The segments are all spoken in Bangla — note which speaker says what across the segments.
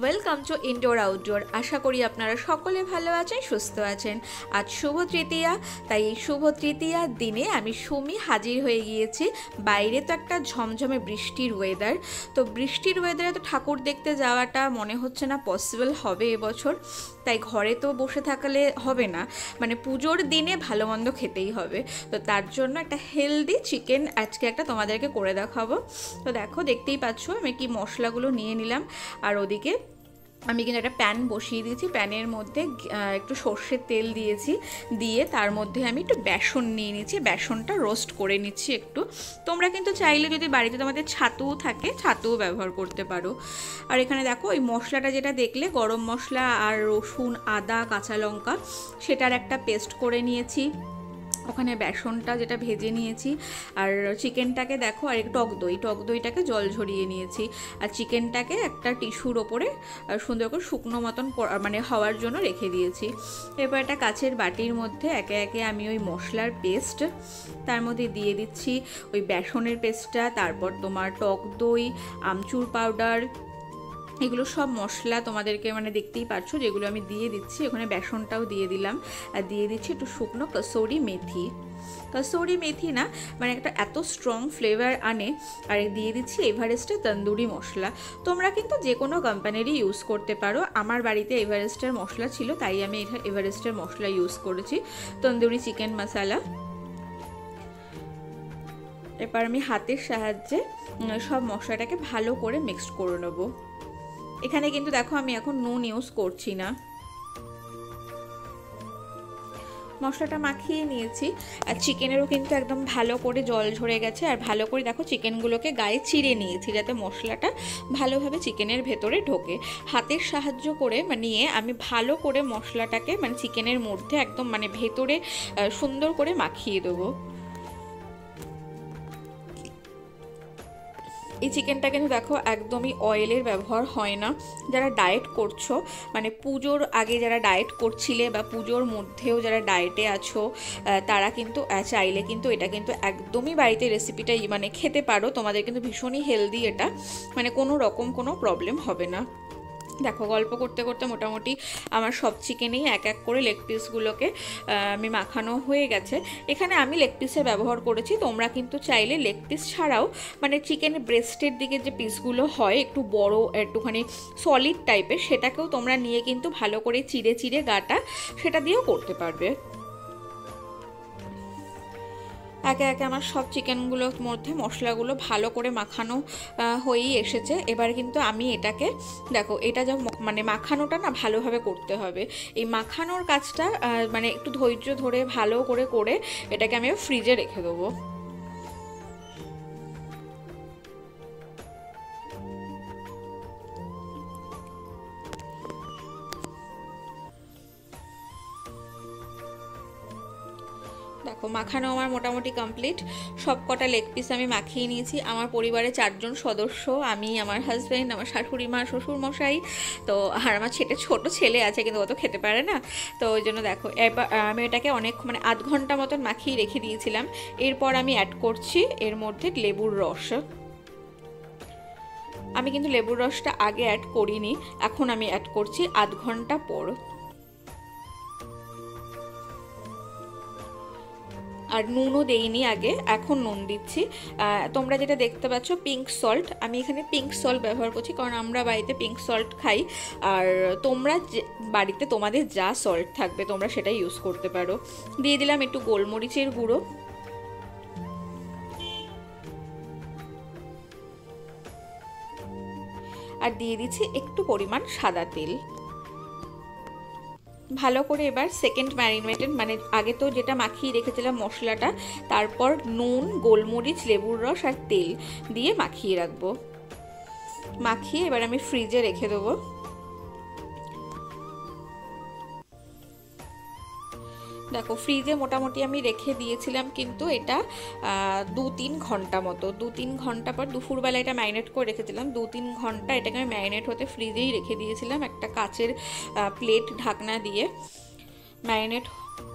Speaker 1: Welcome to indoor outdoor. আশা করি আপনারা সকলে ভালো আছেন, সুস্থ আছেন। আজ শুভ তৃতীয়া, তাই এই শুভ তৃতীয়ার দিনে আমি সুমি হাজির হয়ে গিয়েছি। বাইরে তো একটা ঝমঝমে বৃষ্টির ওয়েদার, তো বৃষ্টির ওয়েদারে তো ঠাকুর দেখতে যাওয়াটা মনে হচ্ছে না পসিবল হবে এবছর। তাই ঘরে তো বসে থাকলে হবে না, মানে পুজোর দিনে ভালো মন্দ খেতেই হবে। তো তার জন্য একটা হেলদি চিকেন আজকে একটা তোমাদেরকে করে দেখাবো। তো দেখো, দেখতেই পাচ্ছ আমি কি মশলাগুলো নিয়ে নিলাম। আর ওদিকে আমি কিন্তু একটা প্যান বসিয়ে দিয়েছি, প্যানের মধ্যে একটু সর্ষের তেল দিয়েছি, দিয়ে তার মধ্যে আমি একটু বেসন নিয়ে নিচ্ছি, বেসনটা রোস্ট করে নিচ্ছি একটু। তোমরা কিন্তু চাইলে যদি বাড়িতে তোমাদের ছাতুও থাকে, ছাতুও ব্যবহার করতে পারো। আর এখানে দেখো ওই মশলাটা যেটা দেখলে, গরম মশলা আর রসুন, আদা, কাঁচা লঙ্কা, সেটার একটা পেস্ট করে নিয়েছি। ওখানে বেসনটা যেটা ভেজে নিয়েছি, আর চিকেনটাকে দেখো, আর টক দইটাকে জল ঝরিয়ে নিয়েছি। আর চিকেনটাকে একটা টিস্যুর ওপরে সুন্দর করে শুকনো মতন মানে হওয়ার জন্য রেখে দিয়েছি। এরপর একটা কাচের বাটির মধ্যে একে একে আমি ওই মশলার পেস্ট তার মধ্যে দিয়ে দিচ্ছি, ওই বেসনের পেস্টটা, তারপর তোমার টক দই, আমচুর পাউডার, এগুলো সব মশলা তোমাদেরকে মানে দেখতেই পাচ্ছ যেগুলো আমি দিয়ে দিচ্ছি। ওখানে বেসনটাও দিয়ে দিলাম, আর দিয়ে দিচ্ছি একটু শুকনো কসুরি মেথি। কসুরি মেথি না, মানে একটা এত স্ট্রং ফ্লেভার আনে। আর দিয়ে দিচ্ছি এভারেস্টের তন্দুরি মশলা। তোমরা কিন্তু যে কোনো কোম্পানিরই ইউজ করতে পারো। আমার বাড়িতে এভারেস্টের মশলা ছিল, তাই আমি এভারেস্টের মশলা ইউজ করেছি, তন্দুরি চিকেন মশলা। এবার আমি হাতের সাহায্যে সব মশলাটাকে ভালো করে মিক্সড করে নেবো। এখানে কিন্তু দেখো আমি এখন নুন ইউজ করছি না। মশলাটা মাখিয়ে নিয়েছি, আর চিকেনেরও কিন্তু একদম ভালো করে জল ঝরে গেছে। আর ভালো করে দেখো চিকেনগুলোকে গায়ে চিড়ে নিয়েছি, যাতে মশলাটা ভালোভাবে চিকেনের ভেতরে ঢোকে। হাতের সাহায্য করে নিয়ে আমি ভালো করে মশলাটাকে মানে চিকেনের মধ্যে একদম মানে ভেতরে সুন্দর করে মাখিয়ে দেবো। এই চিকেনটা কিন্তু দেখো একদমই অয়েলের ব্যবহার হয় না। যারা ডায়েট করছো, মানে পুজোর আগে যারা ডায়েট করছিলে বা পুজোর মধ্যেও যারা ডায়েটে আছো, তারা কিন্তু চাইলে কিন্তু এটা কিন্তু একদমই বাড়িতে রেসিপিটা মানে খেতে পারো। তোমাদের কিন্তু ভীষণই হেলদি এটা, মানে কোনো রকম কোনো প্রবলেম হবে না। দেখো, গল্প করতে করতে মোটামুটি আমার সব চিকেনেই এক এক করে লেগ পিসগুলোকে আমি মাখানো হয়ে গেছে। এখানে আমি লেগ পিসের ব্যবহার করেছি, তোমরা কিন্তু চাইলে লেগ পিস ছাড়াও মানে চিকেনের ব্রেস্টের দিকে যে পিসগুলো হয় একটু বড়, একটুখানি সলিড টাইপের, সেটাকেও তোমরা নিয়ে কিন্তু ভালো করে চিড়ে চিড়ে গাটা সেটা দিয়েও করতে পারবে। একে একে আমার সব চিকেনগুলোর মধ্যে মশলাগুলো ভালো করে মাখানো হয়েই এসেছে। এবার কিন্তু আমি এটাকে দেখো, এটা যা মানে মাখানোটা না ভালোভাবে করতে হবে। এই মাখানোর কাজটা মানে একটু ধৈর্য ধরে ভালো করে করে এটাকে আমি ফ্রিজে রেখে দেবো। দেখো, মাখানো আমার মোটামুটি কমপ্লিট। সব কটা লেগ পিস আমি মাখিয়ে নিয়েছি। আমার পরিবারে 4জন সদস্য, আমি, আমার হাজব্যান্ড, আমার শাশুড়ি মা, শ্বশুর মশাই, তো আর আমার ছোট ছেলে আছে, কিন্তু ও তো খেতে পারে না। তো ওই জন্য দেখো, এবার আমি এটাকে অনেক মানে আধ ঘন্টা মতন মাখিয়ে রেখে দিয়েছিলাম। এরপর আমি অ্যাড করছি এর মধ্যে লেবুর রস। আমি কিন্তু লেবুর রসটা আগে অ্যাড করিনি, এখন আমি অ্যাড করছি আধ ঘন্টা পর। আর নুনও দেইনি আগে, এখন নুন দিচ্ছি। তোমরা যেটা দেখতে পাচ্ছ পিঙ্ক সল্ট, আমি এখানে পিঙ্ক সল্ট ব্যবহার করছি, কারণ আমরা বাড়িতে পিঙ্ক সল্ট খাই। আর তোমরা বাড়িতে তোমাদের যা সল্ট থাকবে তোমরা সেটা ইউজ করতে পারো। দিয়ে দিলাম একটু গোলমরিচের গুঁড়ো, আর দিয়ে দিচ্ছি একটু পরিমাণ সাদা তেল। ভালো করে এবার সেকেন্ড ম্যারিনেটেড মানে আগে তো যেটা মাখিয়ে রেখেছিলাম মশলাটা, তারপর নুন, গোলমরিচ, লেবুর রস আর তেল দিয়ে মাখিয়ে রাখবো। মাখিয়ে এবার আমি ফ্রিজে রেখে দেবো। দেখো, ফ্রিজে মোটামুটি আমি রেখে দিয়েছিলাম, কিন্তু এটা 2-3 ঘন্টা মতো, 2-3 ঘন্টা পর দুপুরবেলা এটা ম্যারিনেট করে রেখেছিলাম। 2-3 ঘন্টা এটাকে আমি ম্যারিনেট হতে ফ্রিজেই রেখে দিয়েছিলাম, একটা কাচের প্লেট ঢাকনা দিয়ে। ম্যারিনেট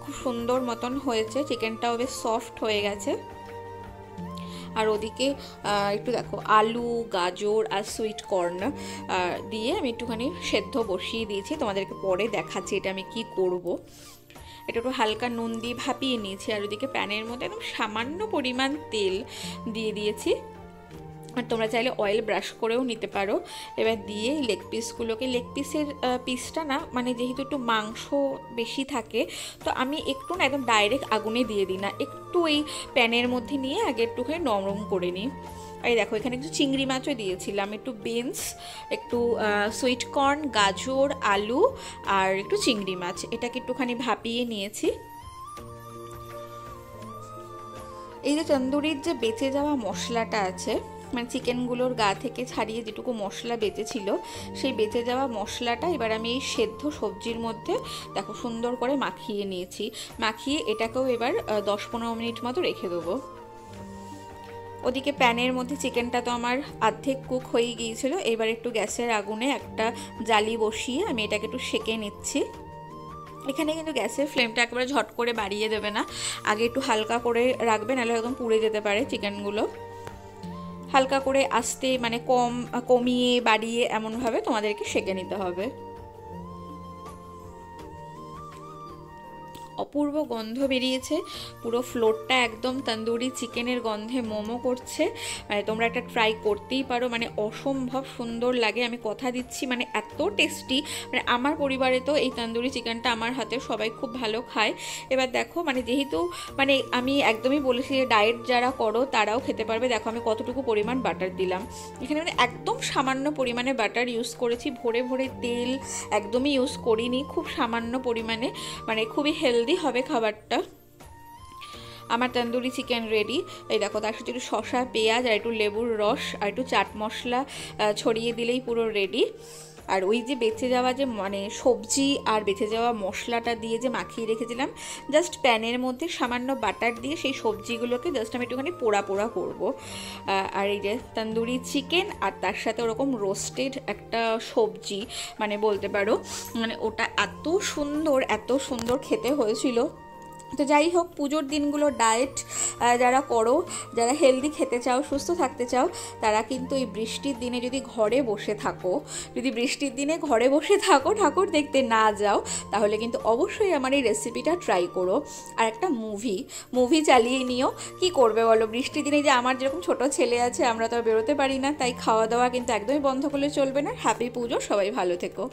Speaker 1: খুব সুন্দর মতন হয়েছে, চিকেনটাও বেশ সফট হয়ে গেছে। আর ওদিকে একটু দেখো আলু, গাজর আর সুইট কর্ন দিয়ে আমি একটুখানি সেদ্ধ বসিয়ে দিয়েছি, তোমাদেরকে পরে দেখাচ্ছি এটা আমি কি করব। এটা একটু হালকা নুন দিয়ে ভাপিয়ে নিয়েছি, আর ওদিকে প্যানের মধ্যে একদম সামান্য পরিমাণ তেল দিয়ে দিয়েছি, আর তোমরা চাইলে অয়েল ব্রাশ করেও নিতে পারো। এবার দিয়ে লেগ পিসগুলোকে, লেগ পিসের পিসটা না মানে যেহেতু একটু মাংস বেশি থাকে, তো আমি একটু না একদম ডাইরেক্ট আগুনে দিয়ে দিই না, একটু এই প্যানের মধ্যে নিয়ে আগে একটুখানি নরম করে নিই। এই দেখো এখানে একটু চিংড়ি মাছও দিয়েছিলাম, একটু বিনস, একটু সুইট কর্ন, গাজর, আলু আর একটু চিংড়ি মাছ, এটাকে একটুখানি ভাপিয়ে নিয়েছি। এই যে তন্দুরির যে বেঁচে যাওয়া মশলাটা আছে, মানে চিকেনগুলোর গা থেকে ছাড়িয়ে যেটুকু মশলা বেঁচেছিল, সেই বেঁচে যাওয়া মশলাটা এবার আমি এই সেদ্ধ সবজির মধ্যে দেখো সুন্দর করে মাখিয়ে নিয়েছি। মাখিয়ে এটাকেও এবার 10-15 মিনিট মতো রেখে দেবো। ওদিকে প্যানের মধ্যে চিকেনটা তো আমার অর্ধেক কুক হয়ে গিয়েছিল, এবার একটু গ্যাসের আগুনে একটা জালি বসিয়ে আমি এটাকে একটু সেঁকে নিচ্ছি। এখানে কিন্তু গ্যাসের ফ্লেমটা একেবারে ঝট করে বাড়িয়ে দেবে না, আগে একটু হালকা করে রাখবে, নাহলে একদম পুড়ে যেতে পারে চিকেনগুলো। হালকা করে আস্তে মানে কমিয়ে বাড়িয়ে এমনভাবে তোমাদেরকে সেঁকে নিতে হবে। অপূর্ব গন্ধ বেরিয়েছে, পুরো ফ্লোরটা একদম তন্দুরি চিকেনের গন্ধে মোমো করছে। মানে তোমরা একটা ট্রাই করতেই পারো, মানে অসম্ভব সুন্দর লাগে, আমি কথা দিচ্ছি, মানে এত টেস্টি। মানে আমার পরিবারে তো এই তন্দুরি চিকেনটা আমার হাতে সবাই খুব ভালো খায়। এবার দেখো মানে যেহেতু মানে আমি একদমই বলেছি যে ডায়েট যারা করো তারাও খেতে পারবে, দেখো আমি কতটুকু পরিমাণ বাটার দিলাম এখানে, মানে একদম সামান্য পরিমাণে বাটার ইউজ করেছি, ভরে ভরে তেল একদমই ইউজ করিনি, খুব সামান্য পরিমাণে, মানে খুবই হেলদি হবে খাবারটা। আমার তন্দুরি চিকেন রেডি। এই দেখো তার সাথে একটু শসা, পেঁয়াজ আর একটু লেবুর রস আর একটু চাট মশলা ছড়িয়ে দিলেই পুরো রেডি। আর ওই যে বেঁচে যাওয়া যে মানে সবজি আর বেঁচে যাওয়া মশলাটা দিয়ে যে মাখিয়ে রেখেছিলাম, জাস্ট প্যানের মধ্যে সামান্য বাটার দিয়ে সেই সবজিগুলোকে জাস্ট আমি একটুখানি পোড়া পোড়া করবো। আর এই যে তন্দুরি চিকেন আর তার সাথে ওরকম রোস্টেড একটা সবজি, মানে বলতে পারো মানে ওটা এত সুন্দর খেতে হয়েছিল। তো যাই হোক, পুজোর দিনগুলো ডায়েট যারা করো, যারা হেলদি খেতে চাও, সুস্থ থাকতে চাও, তারা কিন্তু এই বৃষ্টির দিনে যদি বৃষ্টির দিনে ঘরে বসে থাকো, ঠাকুর দেখতে না যাও, তাহলে কিন্তু অবশ্যই আমার এই রেসিপিটা ট্রাই করো। আর একটা মুভি চালিয়ে নিও, কি করবে বলো বৃষ্টির দিনে? যে আমার যেরকম ছোট ছেলে আছে, আমরা তো বেরোতে পারি না, তাই খাওয়া দাওয়া কিন্তু একদমই বন্ধ করলে চলবে না। হ্যাপি পুজো, সবাই ভালো থেকো।